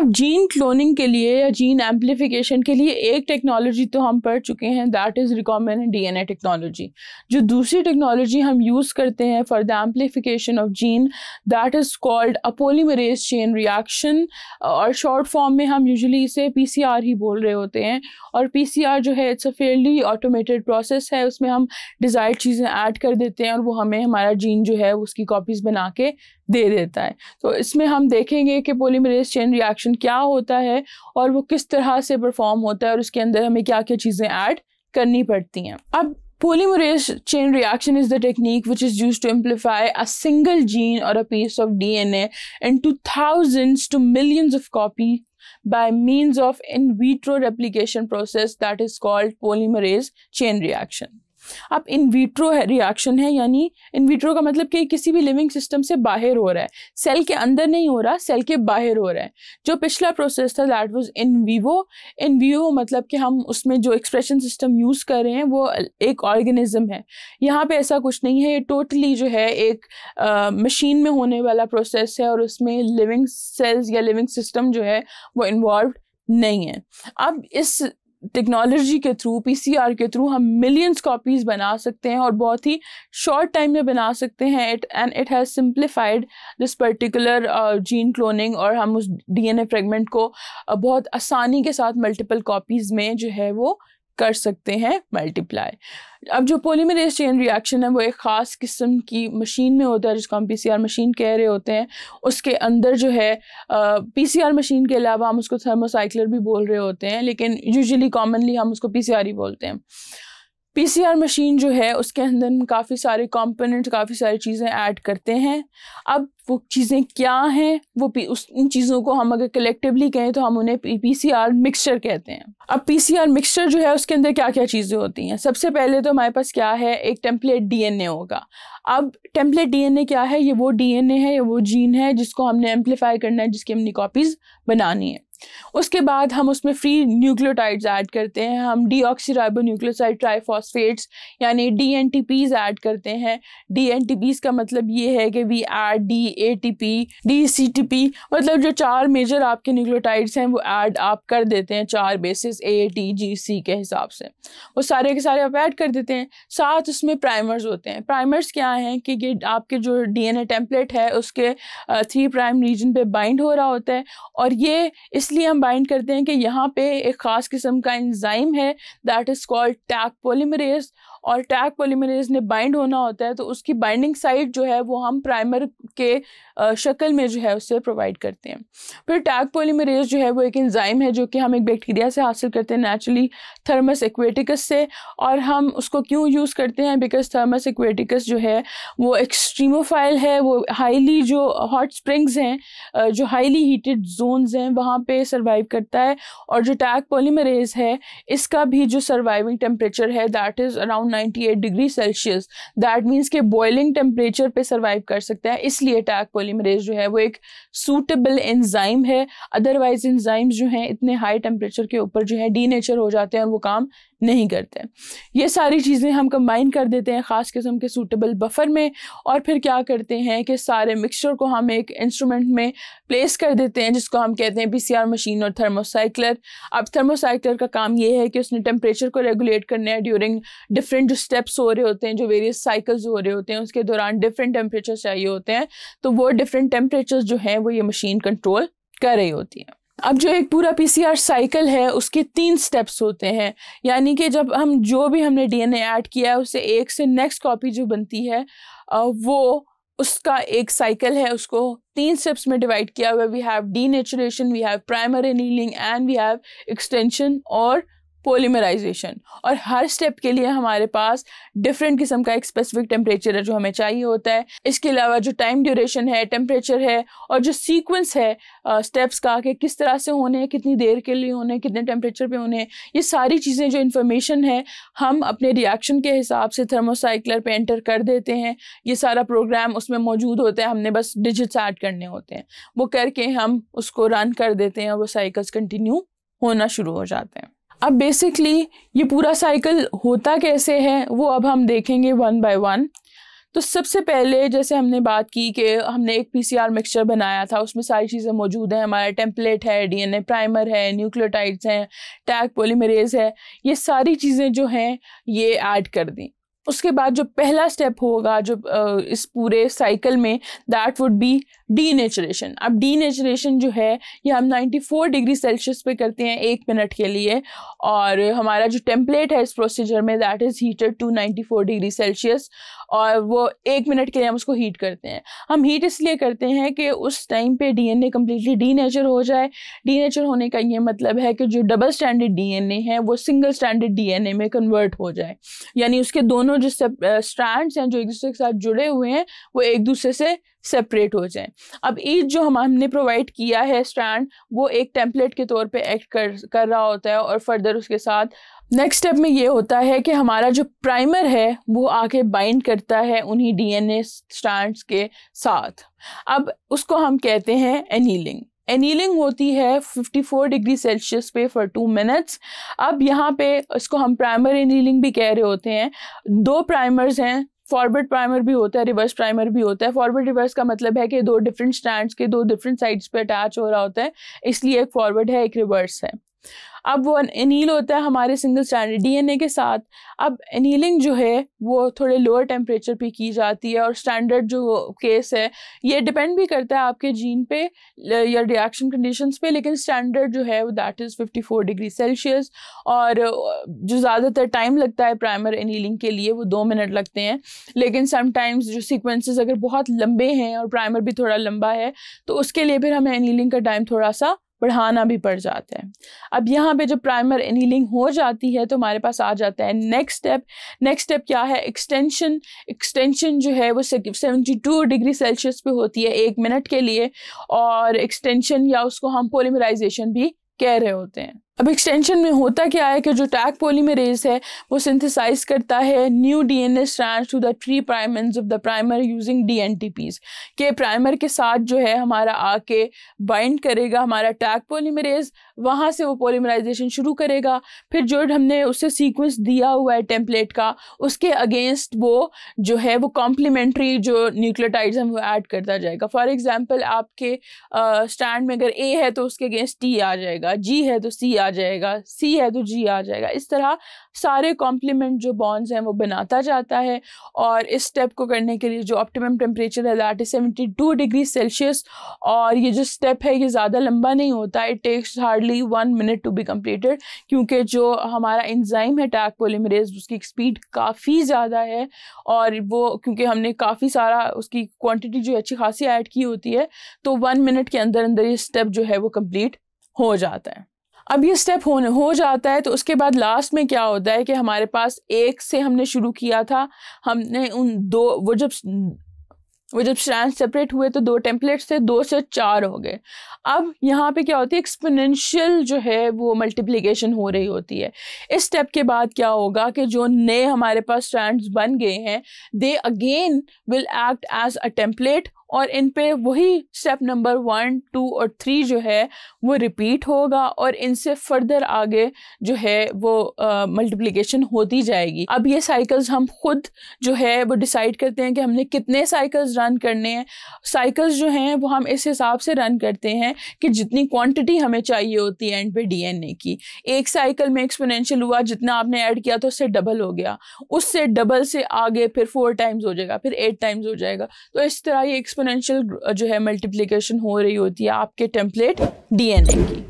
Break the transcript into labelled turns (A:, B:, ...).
A: अब gene cloning के लिए या जीन एम्प्लीफिकेशन के लिए एक टेक्नोलॉजी तो हम पढ़ चुके हैं, that is recombinant DNA technology. जो दूसरी टेक्नोलॉजी हम यूज़ करते हैं for the amplification of gene, that is called a polymerase chain reaction, और शॉर्ट फॉर्म में हम यूजुअली इसे पीसीआर ही बोल रहे होते हैं। और पीसीआर जो है it's a fairly automated process है, उसमें हम डिज़ायर्ड चीज़ें ऐड कर देते हैं और वो हमें हमारा जीन जो है उसकी कॉपीज़ बना के दे देता है। तो इसमें हम देखेंगे कि पॉलीमरेज चेन रिएक्शन क्या होता है और वो किस तरह से परफॉर्म होता है और उसके अंदर हमें क्या क्या चीज़ें ऐड करनी पड़ती हैं। अब polymerase chain reaction is the technique which is used to amplify a single gene or a piece of DNA into thousands to millions of copies by means of in vitro replication process that is called polymerase chain reaction. अब in vitro reaction है, यानी in vitro का मतलब कि किसी भी living system से बाहर हो रहा है, सेल के अंदर नहीं हो रहा, सेल के बाहर हो रहा है। जो पिछला प्रोसेस था that was in vivo. In vivo मतलब कि हम उसमें जो एक्सप्रेशन सिस्टम यूज़ कर रहे हैं वो एक ऑर्गेनिज्म है। यहाँ पे ऐसा कुछ नहीं है, ये टोटली जो है एक मशीन में होने वाला प्रोसेस है और उसमें लिविंग सेल्स या लिविंग सिस्टम जो है वो इन्वॉल्व नहीं है। अब इस टेक्नोलॉजी के थ्रू, पीसीआर के थ्रू हम मिलियंस कॉपीज़ बना सकते हैं और बहुत ही शॉर्ट टाइम में बना सकते हैं। It has simplified this particular gene cloning, और हम उस डीएनए फ्रेगमेंट को बहुत आसानी के साथ मल्टीपल कॉपीज़ में जो है वो कर सकते हैं मल्टीप्लाई। अब जो पॉलीमरेज चेन रिएक्शन है वो एक ख़ास किस्म की मशीन में होता है जिसको हम पीसीआर मशीन कह रहे होते हैं। उसके अंदर जो है पीसीआर मशीन के अलावा हम उसको थर्मोसाइक्लर भी बोल रहे होते हैं, लेकिन यूजुअली कॉमनली हम उसको पीसीआर ही बोलते हैं। पीसीआर मशीन जो है उसके अंदर काफ़ी सारे कंपोनेंट्स, काफ़ी सारी चीज़ें ऐड करते हैं। अब वो चीज़ें क्या हैं, वो उन चीज़ों को हम अगर कलेक्टिवली कहें तो हम उन्हें पीसीआर मिक्सचर कहते हैं। अब पीसीआर मिक्सचर जो है उसके अंदर क्या क्या चीज़ें होती हैं? सबसे पहले तो हमारे पास क्या है, एक टेम्पलेट डीएनए होगा। अब टेम्पलेट डीएनए क्या है? ये वो डीएनए है, ये वो जीन है जिसको हमने एम्पलीफाई करना है, जिसकी हमने कॉपीज़ बनानी है। उसके बाद हम उसमें फ्री न्यूक्लियोटाइड्स ऐड करते हैं, हम डीऑक्सीराइबोन्यूक्लियोसाइड ट्राइफॉस्फेट्स यानी डीएनटीपीज ऐड करते हैं। डीएनटीपीज का मतलब ये है कि वी ऐड डीएटीपी, डीसीटीपी, मतलब जो 4 मेजर आपके न्यूक्लियोटाइड्स हैं वो ऐड आप कर देते हैं 4 बेसिस ATGC के हिसाब से, वो सारे के सारे आप ऐड कर देते हैं। साथ उसमें प्राइमर्स होते हैं। प्राइमर्स क्या हैं कि ये आपके जो डीएनए टेम्पलेट है उसके 3 प्राइम रीजन पे बाइंड हो रहा होता है, और ये इसलिए हम बाइंड करते हैं कि यहाँ पे एक ख़ास किस्म का एंजाइम है that is called tag polymerase, और टैग पॉलीमरेज ने बाइंड होना होता है तो उसकी बाइंडिंग साइट जो है वो हम प्राइमर के शक्ल में जो है उससे प्रोवाइड करते हैं। फिर टैग पॉलीमरेज जो है वो एक एंजाइम है जो कि हम एक बैक्टीरिया से हासिल करते हैं, नेचुरली थर्मस एक्वेटिकस से। और हम उसको क्यों यूज़ करते हैं? बिकॉज थर्मस एक्वेटिकस जो है वो एक्सट्रीमोफाइल है, वो हाईली जो हॉट स्प्रिंग्स हैं, जो हाईली हीटेड जोन्स हैं वहाँ पे सर्वाइव करता है। और जो टैग पॉलीमरेज है इसका भी जो सर्वाइविंग टेम्परेचर है that is around 98 degree Celsius, that means के बॉइलिंग टेम्परेचर पे सर्वाइव कर सकता है। इसलिए टैग पॉलीमरेज जो है वो एक सूटेबल एंजाइम है। अदरवाइज एंजाइम्स जो हैं इतने हाई टेम्परेचर के ऊपर जो है डीनेचर हो जाते हैं और वो काम नहीं करते। ये सारी चीज़ें हम कंबाइन कर देते हैं ख़ास किस्म के सूटेबल बफर में, और फिर क्या करते हैं कि सारे मिक्सचर को हम एक इंस्ट्रूमेंट में प्लेस कर देते हैं जिसको हम कहते हैं पीसीआर मशीन और थर्मोसाइक्लर। अब थर्मोसाइक्लर का काम ये है कि उसने टेम्परेचर को रेगुलेट करना है ड्यूरिंग डिफरेंट जो स्टेप्स हो रहे होते हैं, जो वेरियस साइकिल्स हो रहे होते हैं उसके दौरान डिफरेंट टेम्परेचर चाहिए होते हैं, तो वो डिफरेंट टेम्परेचर्स जो हैं वो ये मशीन कंट्रोल कर रही होती है। अब जो एक पूरा पीसीआर साइकिल है उसके 3 स्टेप्स होते हैं, यानी कि जब हम जो भी हमने डीएनए ऐड किया है उससे एक से नेक्स्ट कॉपी जो बनती है वो उसका एक साइकिल है, उसको 3 स्टेप्स में डिवाइड किया हुआ है। We have denaturation, we have primary annealing and we have extension और पॉलीमराइजेशन। और हर स्टेप के लिए हमारे पास डिफरेंट किस्म का एक स्पेसिफिक टेम्परेचर है जो हमें चाहिए होता है। इसके अलावा जो टाइम ड्यूरेशन है, टेम्परेचर है, और जो सीक्वेंस है स्टेप्स का कि किस तरह से होने हैं, कितनी देर के लिए होने हैं, कितने टेम्परेचर पे होने हैं, ये सारी चीज़ें जो इन्फॉर्मेशन है हम अपने रिएक्शन के हिसाब से थर्मोसाइक्लर पे एंटर कर देते हैं। ये सारा प्रोग्राम उसमें मौजूद होता है, हमने बस डिजिट्स ऐड करने होते हैं, वो करके हम उसको रन कर देते हैं और वो साइकिल्स कंटिन्यू होना शुरू हो जाते हैं। अब बेसिकली ये पूरा साइकिल होता कैसे है वो अब हम देखेंगे वन बाय वन। तो सबसे पहले जैसे हमने बात की कि हमने एक PCR मिक्सचर बनाया था, उसमें सारी चीज़ें मौजूद हैं, हमारा टेम्पलेट है, DNA प्राइमर है, न्यूक्लियोटाइड्स हैं, टैग पॉलीमरेज है, ये सारी चीज़ें जो हैं ये ऐड कर दी। उसके बाद जो पहला स्टेप होगा जो इस पूरे साइकिल में, दैट वुड बी डीनेचुरेशन। अब डीनेचुरेशन जो है ये हम 94 डिग्री सेल्सियस पे करते हैं 1 मिनट के लिए, और हमारा जो टेम्पलेट है इस प्रोसीजर में that is heated to 94 degree Celsius, और वो 1 मिनट के लिए हम उसको हीट करते हैं। हम हीट इसलिए करते हैं कि उस टाइम पे DNA कम्प्लीटली डीनेचर हो जाए। डीनेचर होने का ये मतलब है कि जो डबल स्टैंडर्ड DNA है वो सिंगल स्टैंडर्ड DNA में कन्वर्ट हो जाए, यानी उसके दोनों जो स्ट्रैंड्स हैं जो एक दूसरे के साथ जुड़े हुए हैं वो एक दूसरे से सेपरेट हो जाएं। अब ईच जो हमने प्रोवाइड किया है स्ट्रैंड, वो एक टेम्पलेट के तौर पे एक्ट कर रहा होता है, और फर्दर उसके साथ नेक्स्ट स्टेप में ये होता है कि हमारा जो प्राइमर है वो आके बाइंड करता है उन्हीं DNA स्ट्रैंड्स के साथ। अब उसको हम कहते हैं एनीलिंग। एनीलिंग होती है 54 डिग्री सेल्सियस पे फॉर 2 मिनट्स। अब यहाँ पे इसको हम प्राइमर एनीलिंग भी कह रहे होते हैं। 2 प्राइमर्स हैं, फॉरवर्ड प्राइमर भी होता है, रिवर्स प्राइमर भी होता है। फॉरवर्ड रिवर्स का मतलब है कि 2 डिफरेंट स्टैंड्स के 2 डिफरेंट साइड्स पे अटैच हो रहा होता है, इसलिए एक फॉरवर्ड है एक रिवर्स है। अब वो एनील होता है हमारे सिंगल स्टैंडर्ड DNA के साथ। अब एनीलिंग जो है वो थोड़े लोअर टेम्परेचर पे की जाती है, और स्टैंडर्ड जो केस है ये डिपेंड भी करता है आपके जीन पे या रिएक्शन कंडीशंस पे, लेकिन स्टैंडर्ड जो है वो दैट इज़ 54 डिग्री सेल्सियस। और जो ज़्यादातर टाइम लगता है प्राइमर एनीलिंग के लिए वो 2 मिनट लगते हैं, लेकिन समटाइम्स जो सीक्वेंसेस अगर बहुत लंबे हैं और प्राइमर भी थोड़ा लंबा है तो उसके लिए फिर हमें एनीलिंग का टाइम थोड़ा सा बढ़ाना भी पड़ जाता है। अब यहाँ पे जब प्राइमर एनीलिंग हो जाती है तो हमारे पास आ जाता है नेक्स्ट स्टेप। नेक्स्ट स्टेप क्या है? एक्सटेंशन। एक्सटेंशन जो है वो 72 डिग्री सेल्सियस पे होती है 1 मिनट के लिए, और एक्सटेंशन या उसको हम पॉलीमराइजेशन भी कह रहे होते हैं। अब एक्सटेंशन में होता क्या है कि जो टैग पॉलीमरेज है वो सिंथेसाइज करता है new DNA strands to the 3 prime ends of the primer using DNTPs, के प्राइमर के साथ जो है हमारा आके बाइंड करेगा हमारा टैग पॉलीमरेज, वहाँ से वो पॉलीमराइजेशन शुरू करेगा। फिर जो हमने उससे सीक्वेंस दिया हुआ है टेम्पलेट का, उसके अगेंस्ट वो जो है वो कॉम्प्लीमेंट्री जो न्यूक्लियोटाइड्स हैं वो ऐड करता जाएगा। फॉर एग्जांपल आपके स्टैंड में अगर A है तो उसके अगेंस्ट T आ जाएगा, G है तो C आ जाएगा, C है तो G आ जाएगा। इस तरह सारे कॉम्प्लीमेंट जो बॉन्ड्स हैं वो बनाता जाता है। और इस स्टेप को करने के लिए जो ऑप्टिमम टेम्परेचर है दैट इज 72 डिग्री सेल्सियस। और ये जो स्टेप है ये ज़्यादा लंबा नहीं होता, it takes hardly 1 minute to be completed, क्योंकि जो हमारा एंजाइम है टैग पॉलीमरेज उसकी स्पीड काफ़ी ज़्यादा है, और वो क्योंकि हमने काफ़ी सारा उसकी क्वांटिटी जो अच्छी खासी ऐड की होती है, तो 1 मिनट के अंदर अंदर ये स्टेप जो है वो कंप्लीट हो जाता है। अब ये स्टेप हो जाता है तो उसके बाद लास्ट में क्या होता है कि हमारे पास 1 से हमने शुरू किया था, हमने उन 2 वो जब स्ट्रैंड सेपरेट हुए तो 2 टेम्पलेट्स थे, 2 से 4 हो गए। अब यहाँ पे क्या होती है, एक्सपोनेंशियल जो है वो मल्टीप्लिकेशन हो रही होती है। इस स्टेप के बाद क्या होगा कि जो नए हमारे पास स्ट्रैंड्स बन गए हैं they again will act as a template, और इन पे वही स्टेप नंबर 1, 2 और 3 जो है वो रिपीट होगा, और इनसे फर्दर आगे जो है वो मल्टीप्लिकेशन होती जाएगी। अब ये साइकिल्स हम खुद जो है वो डिसाइड करते हैं कि हमने कितने साइकिल्स रन करने हैं। साइकिल्स जो हैं वो हम इस हिसाब से रन करते हैं कि जितनी क्वांटिटी हमें चाहिए होती है एंड पे DNA की। एक साइकिल में एक्सपोनेंशियल हुआ, जितना आपने ऐड किया तो उससे डबल हो गया, उससे डबल से आगे फिर 4 टाइम्स हो जाएगा, फिर 8 टाइम्स हो जाएगा। तो इस तरह ये एक्सपोनेंशियल जो है मल्टीप्लिकेशन हो रही होती है आपके टेम्पलेट DNA की।